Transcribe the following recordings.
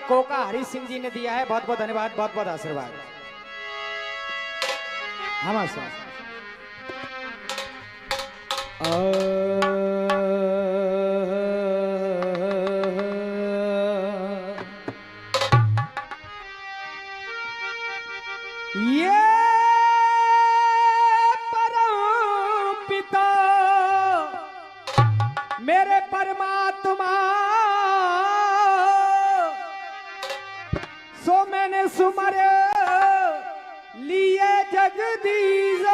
Coca Hari Singh ji ने दिया है। बहुत बहुत धन्यवाद, बहुत बहुत आशीर्वाद। हम ये परम पिता मेरे परमात्मा सो मैंने सुमर लिए जगदीश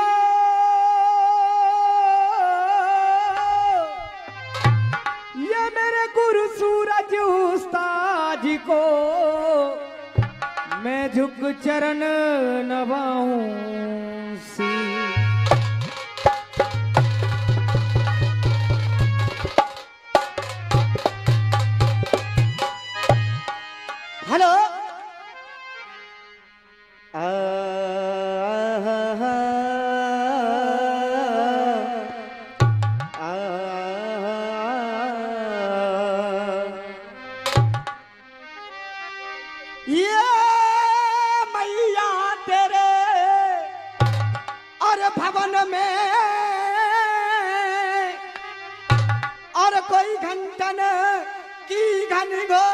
ये मेरे गुरु सूरज उस्ताद जी को मैं झुक चरण नवाऊं सी। हेलो ये मैया तेरे और भवन में और कोई घंटन की घन गो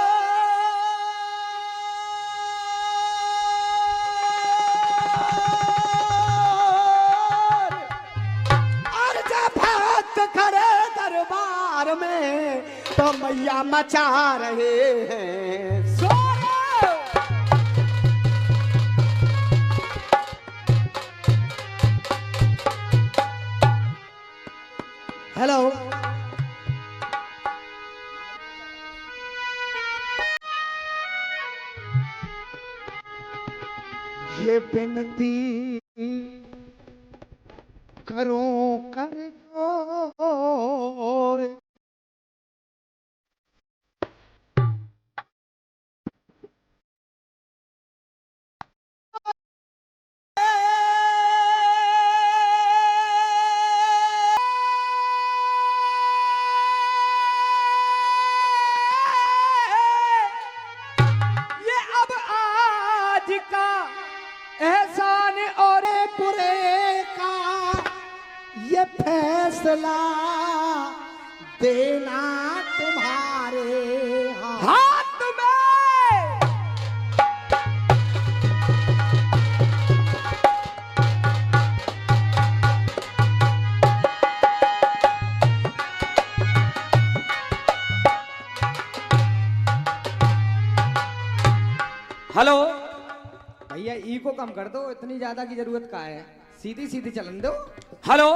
और जब भक्त खड़े दरबार में तो मैया मचा रहे हैं। हेलो ये विनती करूं कर जोर एहसान और पूरे का ये फैसला देना तुम्हारे हाथ में। हेलो भैया ई को कम कर दो, इतनी ज्यादा की जरूरत का है, सीधी सीधी चलन दो। हेलो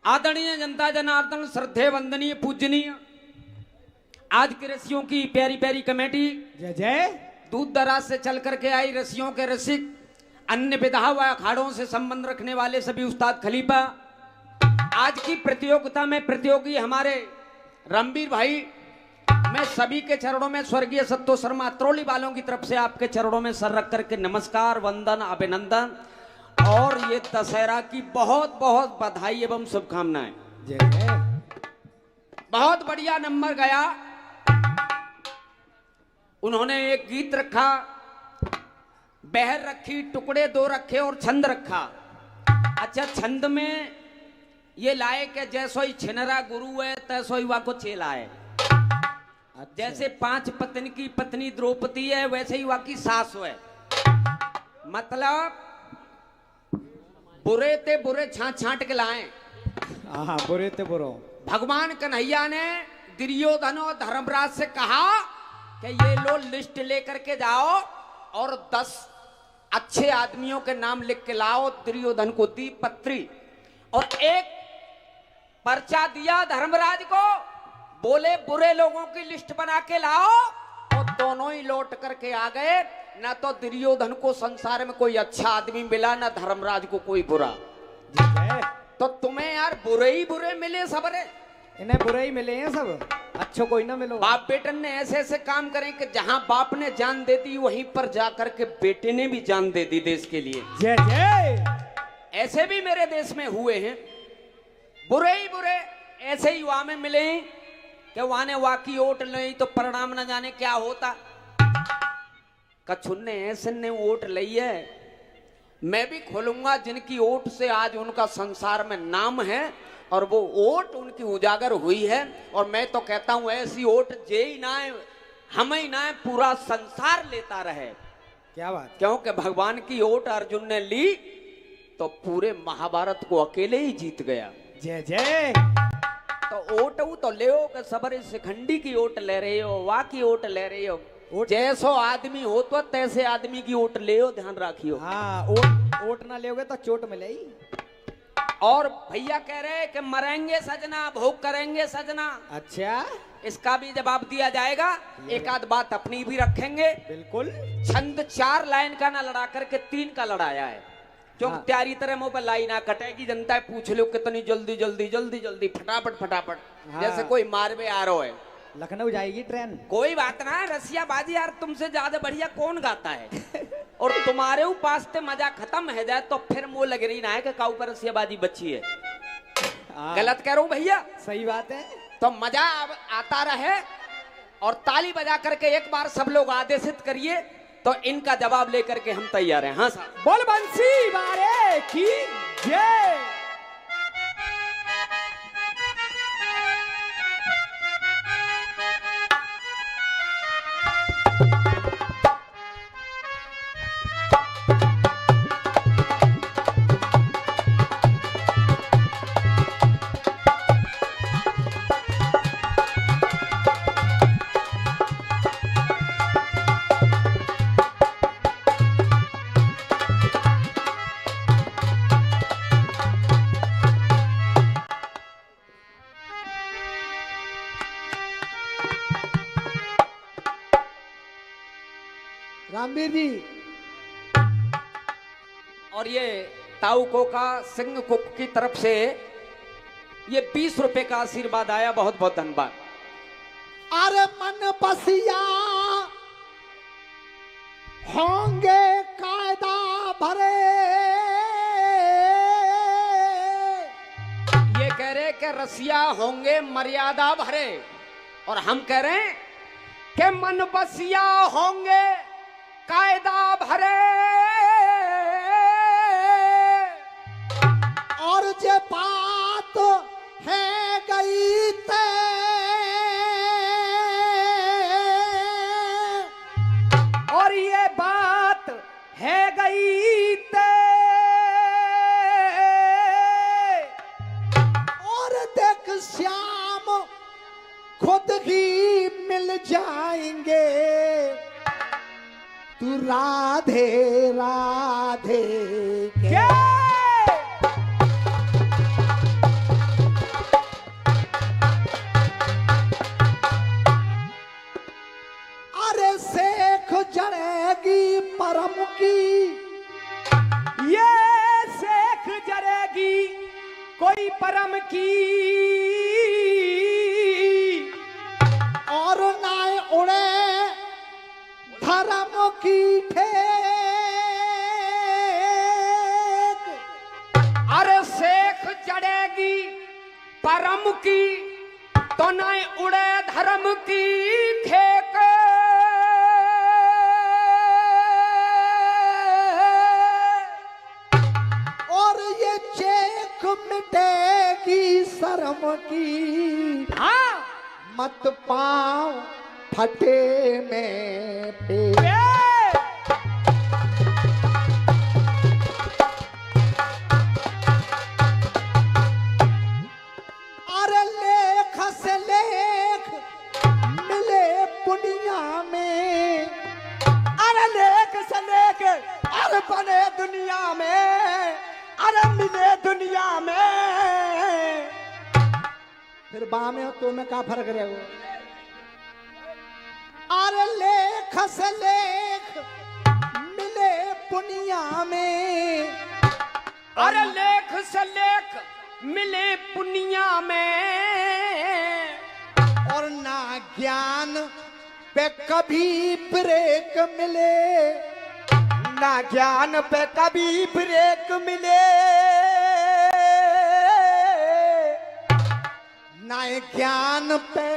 आदरणीय जनता जनार्दन, श्रद्धेय वंदनीय पूजनीय आज के रसियों की प्यारी प्यारी कमेटी, जय जय। दूर दराज से चल करके आई रसियों के रसिक, अन्य विधा व अखाड़ों से संबंध रखने वाले सभी उस्ताद खलीफा, आज की प्रतियोगिता में प्रतियोगी हमारे रणबीर भाई, मैं सभी के चरणों में स्वर्गीय सत्तो शर्मा त्रोली वालों की तरफ से आपके चरणों में सर रख करके नमस्कार, वंदन, अभिनंदन और ये दशहरा की बहुत बहुत बधाई एवं शुभकामनाएं। जय जय। बहुत बढ़िया नंबर गया। उन्होंने एक गीत रखा, बहर रखी, टुकड़े दो रखे और छंद रखा। अच्छा, छंद में ये लाए कि जैसो ही छिनरा गुरु है तैसो ही वा को चेला है। जैसे 5 पत्नी की पत्नी द्रौपदी है वैसे ही वहां की सास है। मतलब बुरे ते बुरे छांट छांट के लाए। हाँ, बुरे ते बुरो। भगवान कन्हैया ने दुर्योधन और धर्मराज से कहा कि ये लो लिस्ट लेकर के जाओ और 10 अच्छे आदमियों के नाम लिख के लाओ। दुर्योधन को दी पत्री और एक पर्चा दिया धर्मराज को, बोले बुरे लोगों की लिस्ट बना के लाओ, और दोनों ही लौट करके आ गए। ना तो दुर्योधन को संसार में कोई अच्छा आदमी मिला, ना धर्मराज को कोई बुरा। तो तुम्हें यार बुरे ही बुरे मिले सबरे, इन्हें बुरे ही मिले हैं सब, अच्छो कोई ना मिलो। बाप बेटन ने ऐसे ऐसे काम करे कि जहां बाप ने जान दे दी वहीं पर जाकर के बेटे ने भी जान दे दी देश के लिए। जय जय। ऐसे भी मेरे देश में हुए हैं, बुरे ही बुरे ऐसे ही युवा में मिले कि वाने वाकी ओट लई तो परिणाम न जाने क्या होता। कछुन ने ऐसे ने ओट लई है, मैं भी खोलूंगा जिनकी ओट से आज उनका संसार में नाम है और वो ओट उनकी उजागर हुई है। और मैं तो कहता हूं ऐसी ओट जे ही ना है, हम ही ना है, पूरा संसार लेता रहे। क्या बात। क्योंकि भगवान की ओट अर्जुन ने ली तो पूरे महाभारत को अकेले ही जीत गया। जय जय। तो ओट तो ले हो, सबरे शिखंडी की ओट ले रहे हो, वाह की ओट ले रहे हो। जैसो आदमी हो तो तैसे आदमी की ओट ले हो, ध्यान रखियो। हाँ, ओट ना लेओगे तो चोट मिलेगी। और भैया कह रहे हैं कि मरेंगे सजना, भोग करेंगे सजना। अच्छा, इसका भी जवाब दिया जाएगा। एक आध बात अपनी भी रखेंगे। बिल्कुल। छंद 4 लाइन का ना लड़ा करके 3 का लड़ाया है, क्योंकि हाँ। त्यारी तरह मुंह पर लाई ना कटेगी। जनता है पूछ लो कितनी जल्दी जल्दी जल्दी जल्दी फटाफट फटाफट। हाँ। जैसे कोई मारवे आ रहा है। लखनऊ जाएगी ट्रेन। कोई बात ना, रसिया बाजी यार तुमसे ज्यादा बढ़िया कौन गाता है। और तुम्हारे पास ते मजा खत्म है जाए तो फिर मुंह लग रही ना है कि काऊ पर रसिया बाजी बच्ची है। गलत कह रहा हूं भैया? सही बात है। तो मजा आता रहे और ताली बजा करके एक बार सब लोग आदेशित करिए तो इनका जवाब लेकर के हम तैयार हैं। हाँ साहब, बोल बंसी बारे की जय। रामवीर जी। और ये ताऊको का सिंह कुक की तरफ से ये 20 रुपए का आशीर्वाद आया, बहुत बहुत धन्यवाद। अरे मन बसिया होंगे कायदा भरे। ये कह रहे कि रसिया होंगे मर्यादा भरे, और हम कह रहे हैं कि मन बसिया होंगे कायदा भरे। और जे बात है गई ते और ये बात है गई ते और देख श्याम खुद ही मिल जाएंगे। तू राधे राधे क्या। अरे सेख जड़ेगी परम की। ये सेख जरेगी कोई परम की। और ना उड़े धर्म की ठेक। अरे सेख जड़ेगी परम की तो न उड़े धर्म की खेक। और ये चेक मिटेगी शर्म की। हाँ, मत पाँव फटे में पे। अरे लेख से लेख मिले पुनिया में। अरे लेख से लेख अरे बने दुनिया में। अरे मिले दुनिया में। फिर बा में तो में का फर्क रहेगा। अरे लेख से लेख मिले पुनिया में। अरे लेख से लेख मिले पुनिया में। और ना ज्ञान पे कभी ब्रेक मिले। ना ज्ञान पे कभी ब्रेक मिले। ना ज्ञान पे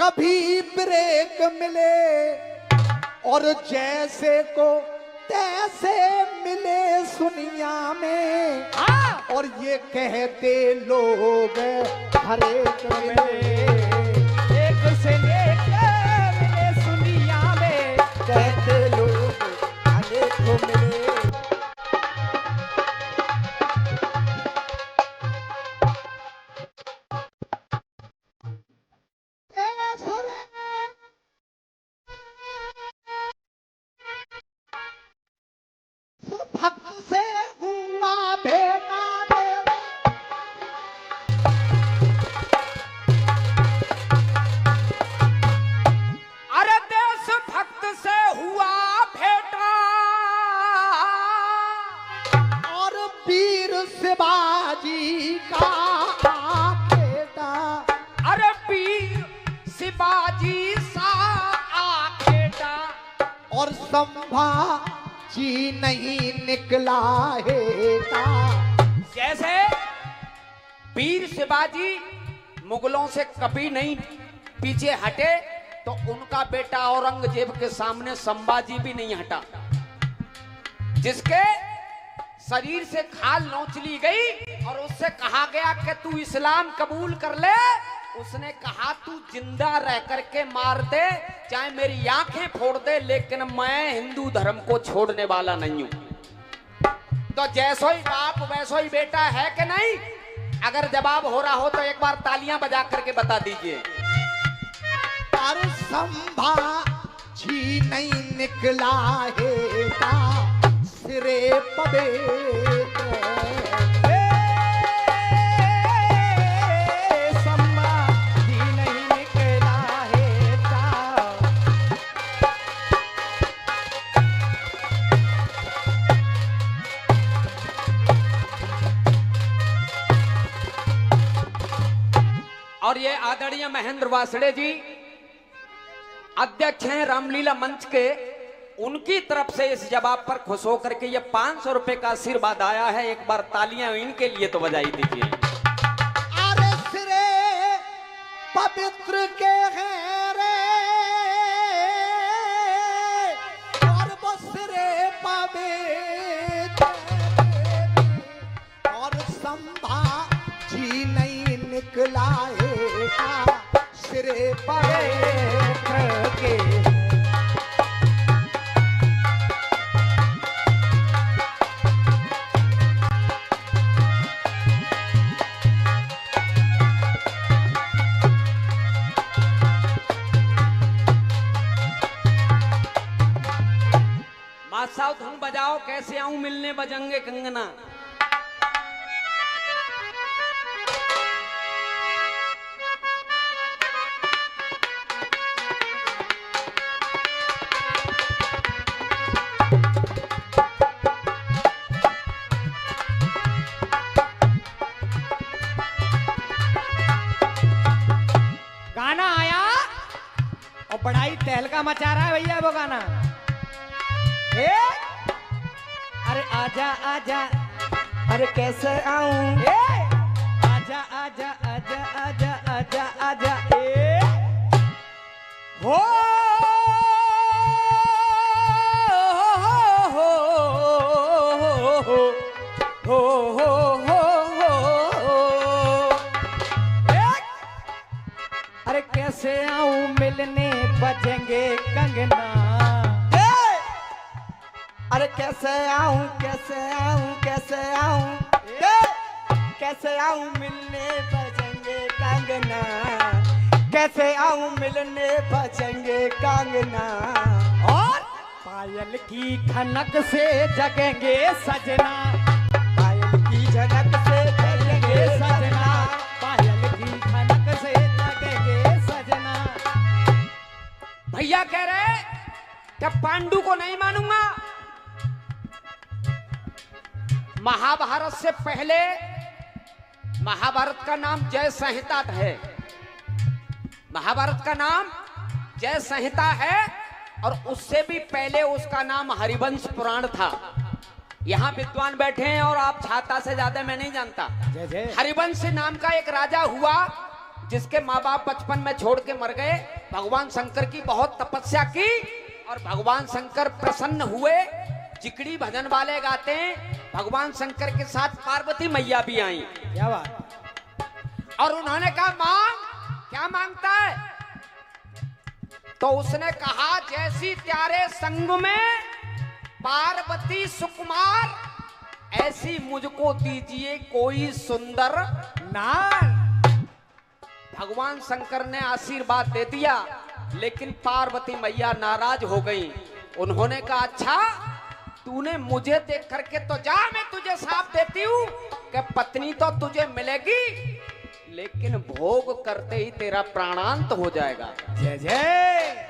कभी ब्रेक मिले और जैसे को तैसे मिले सुनिया में। और ये कहते लोग हर एक मिले, एक से लेकर मिले सुनिया में, कहते लोग हर एक मिले। भक्त से हुआ भेटा देव, अरे देश भक्त से हुआ भेटा और वीर शिवाजी का आखेटा। अरे वीर शिवाजी सा आखेटा और संभाजी नहीं निकला हेटा। जैसे वीर शिवाजी मुगलों से कभी नहीं पीछे हटे तो उनका बेटा औरंगजेब के सामने संभाजी भी नहीं हटा। जिसके शरीर से खाल नोच ली गई और उससे कहा गया कि तू इस्लाम कबूल कर ले, उसने कहा तू जिंदा रह करके मार दे, चाहे मेरी आंखें फोड़ दे, लेकिन मैं हिंदू धर्म को छोड़ने वाला नहीं हूं। तो जैसो ही बाप वैसो ही बेटा है कि नहीं? अगर जवाब हो रहा हो तो एक बार तालियां बजा करके बता दीजिए। और संभाजी नहीं निकला हेटा, सिरे पवित्र संभाजी नहीं निकला हेटा। और ये आदरणीय महेंद्र वासड़े जी अध्यक्ष हैं रामलीला मंच के, उनकी तरफ से इस जवाब पर खुश होकर के ये 500 रुपए का आशीर्वाद आया है। एक बार तालियां इनके लिए तो बजाई दीजिए। अरे सिरे पवित्र के हैं रे, और वो सिरे पवित्र, और संभाजी नहीं निकला हेटा, सिरे पवित्र के। मासाओ धुन बजाओ, कैसे आऊं मिलने बजंगे कंगना। गाना आया और बड़ाई तहलका मचा रहा है भैया वो गाना। ए? अरे आजा आजा, अरे कैसे आऊं, ए? आजा आजा आजा आजा आजा आजा, ए? हो अरे कैसे आऊं मिलने बजेंगे कंगना। अरे कैसे आऊं, कैसे आऊं, कैसे आऊं, कैसे आऊं मिलने बजेंगे कंगना, कैसे आऊं मिलने बजेंगे कंगना। और पायल की खनक से जगेंगे सजना, पायल की झनक से जगेंगे सजना, पायल की खनक से जगेंगे सजना। भैया कह रहे कि पांडु को नहीं मानूंगा। महाभारत से पहले महाभारत का नाम जय संहिता है। महाभारत का नाम जय संहिता है और उससे भी पहले उसका नाम हरिवंश पुराण था। यहाँ विद्वान बैठे हैं और आप छाता से ज्यादा मैं नहीं जानता। जय जय। हरिवंश नाम का एक राजा हुआ जिसके माँ बाप बचपन में छोड़ के मर गए, भगवान शंकर की बहुत तपस्या की और भगवान शंकर प्रसन्न हुए। जिकड़ी भजन वाले गाते हैं, भगवान शंकर के साथ पार्वती मैया भी आई क्या बात। और उन्होंने कहा मांग, क्या मांगता है? तो उसने कहा जैसी त्यारे संग में पार्वती सुकुमार, ऐसी मुझको दीजिए कोई सुंदर नार। भगवान शंकर ने आशीर्वाद दे दिया, लेकिन पार्वती मैया नाराज हो गई। उन्होंने कहा अच्छा तूने मुझे देख करके तो जा, मैं तुझे साफ देती हूँ कि पत्नी तो तुझे मिलेगी, लेकिन भोग करते ही तेरा प्राणांत हो जाएगा। जय जय।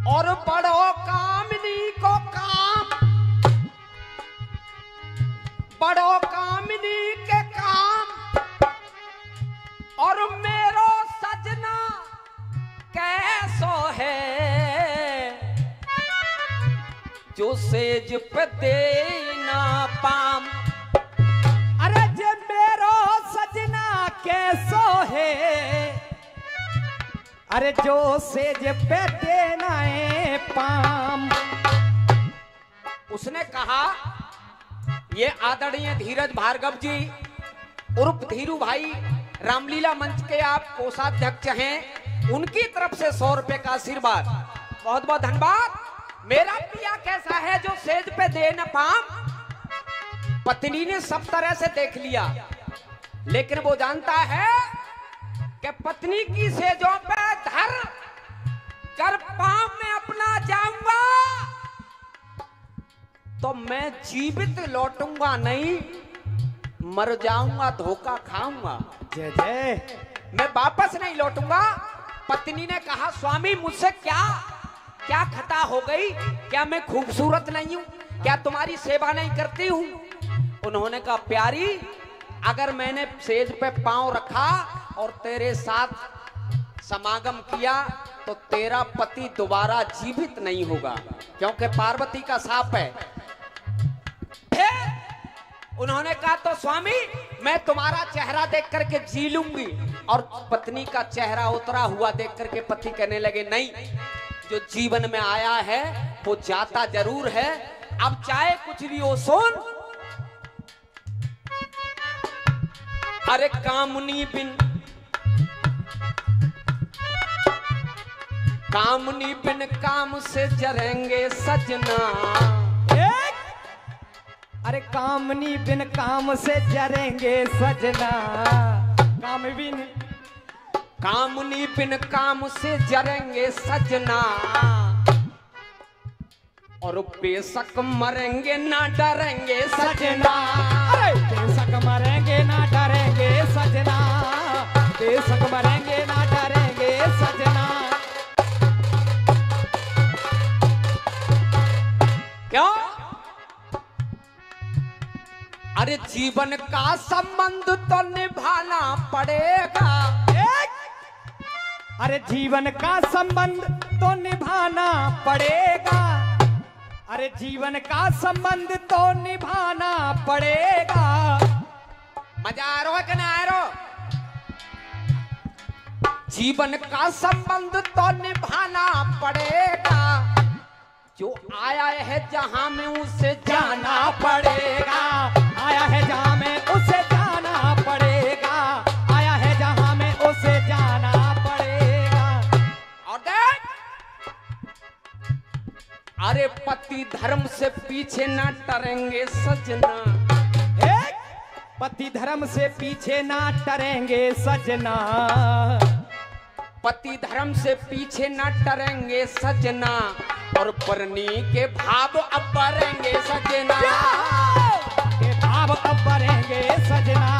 और बड़ो कामिनी को काम, बड़ो कामिनी के काम, और मेरो सजना कैसो है जो सेज पे देना पाम। अरे जे मेरो सजना कैसो है, अरे जो सेज पे देना है पाम। उसने कहा ये आदरणीय धीरज भार्गव जी उर्फ धीरू भाई रामलीला मंच के आप कोषाध्यक्ष हैं, उनकी तरफ से 100 रुपए का आशीर्वाद, बहुत बहुत धन्यवाद। मेरा पिया कैसा है जो सेज पे दे न पाम। पत्नी ने सब तरह से देख लिया, लेकिन वो जानता है कि पत्नी की सेजों पे धर कर पांव में अपना जाऊंगा तो मैं जीवित लौटूंगा नहीं, मर जाऊंगा, धोखा खाऊंगा। जय जय। मैं वापस नहीं लौटूंगा। पत्नी ने कहा स्वामी मुझसे क्या क्या खता हो गई? क्या मैं खूबसूरत नहीं हूं? क्या तुम्हारी सेवा नहीं करती हूं? उन्होंने कहा प्यारी, अगर मैंने सेज पे पांव रखा और तेरे साथ समागम किया तो तेरा पति दोबारा जीवित नहीं होगा, क्योंकि पार्वती का शाप है। फिर उन्होंने कहा तो स्वामी मैं तुम्हारा चेहरा देख करके जी लूंगी। और पत्नी का चेहरा उतरा हुआ देख करके पति कहने लगे नहीं, जो जीवन में आया है वो जाता जरूर है, अब चाहे कुछ भी हो सुन। अरे कामनी बिन काम से जरेंगे सजना। अरे कामनी बिन काम से जरेंगे सजना। कामनी बिन काम से जरेंगे सजना, और बेशक मरेंगे ना डरेंगे सजना। अरे बेशक मरेंगे ना डरेंगे सजना, बेशक मरेंगे ना डरेंगे सजना। क्यों? अरे जीवन का संबंध तो निभाना पड़ेगा। अरे जीवन का संबंध तो निभाना पड़ेगा। अरे जीवन का संबंध तो निभाना पड़ेगा। मजा आ रहा है कि नहीं आ रहा? जीवन का संबंध तो निभाना पड़ेगा, जो आया है जहां में उसे जाना पड़ेगा। आया है जहां में उसे जाना पड़ेगा। आया है जहां में उसे जाना पड़ेगा। और देख, अरे पति धर्म से पीछे ना टरेंगे सजना। पति धर्म से पीछे ना टरेंगे सजना। पति धर्म से पीछे न टरेंगे सजना, और परनी के भाव अब बढ़ेंगे सजना, के भाव अब बढ़ेंगे सजना,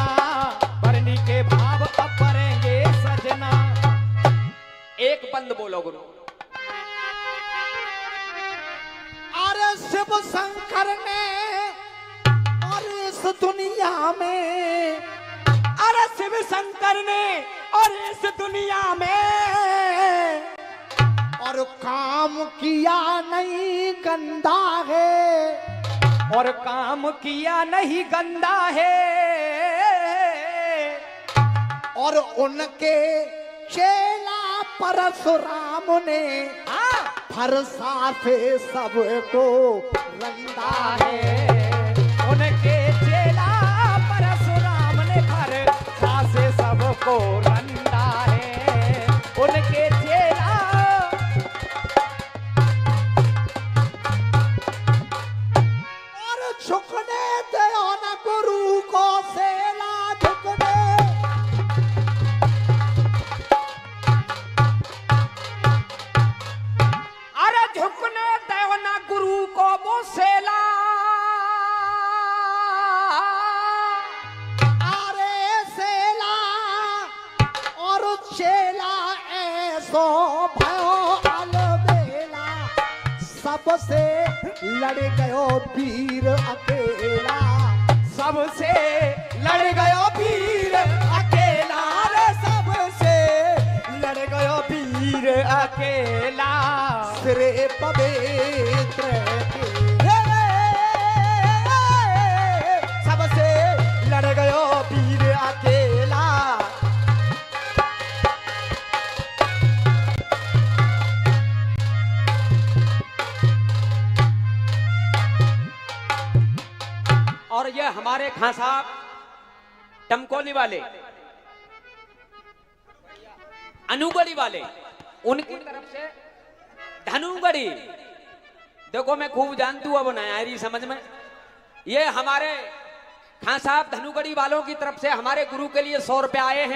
बरनी के भाव अब बढ़ेंगे सजना। एक बंद बोलो गुरु। अरे शिव शंकर ने और इस दुनिया में, अरे शिव शंकर ने और इस दुनिया में और काम किया नहीं गंदा है, और काम किया नहीं गंदा है, और उनके चेला परशुराम ने फरसा से सबको रंदा है। उनके चेला परशुराम ने फरसा से सबको रंदा है। उनके चेला और झुकने दो न गुरु को सेला झुकने, अरे झुकने दो ना गुरु को वो सेला, अरे सेला और चेला ऐसो भयो अलबेला, सबसे लड़ गयो वीर अकेला, सबसे लड़ गयो वीर अकेला रे, सबसे लड़ गयो वीर अकेला। सिरे पवित्र सबसे लड़ गयो वीर अकेला। और ये हमारे खां साहब टमकोली वाले, अनुगढ़ी वाले, उनकी तरफ से धनुगढ़ी, देखो मैं खूब जानती हूँ, अब नयारी समझ में। ये हमारे खां साहब धनुगढ़ी वालों की तरफ से हमारे गुरु के लिए 100 रुपए आए हैं।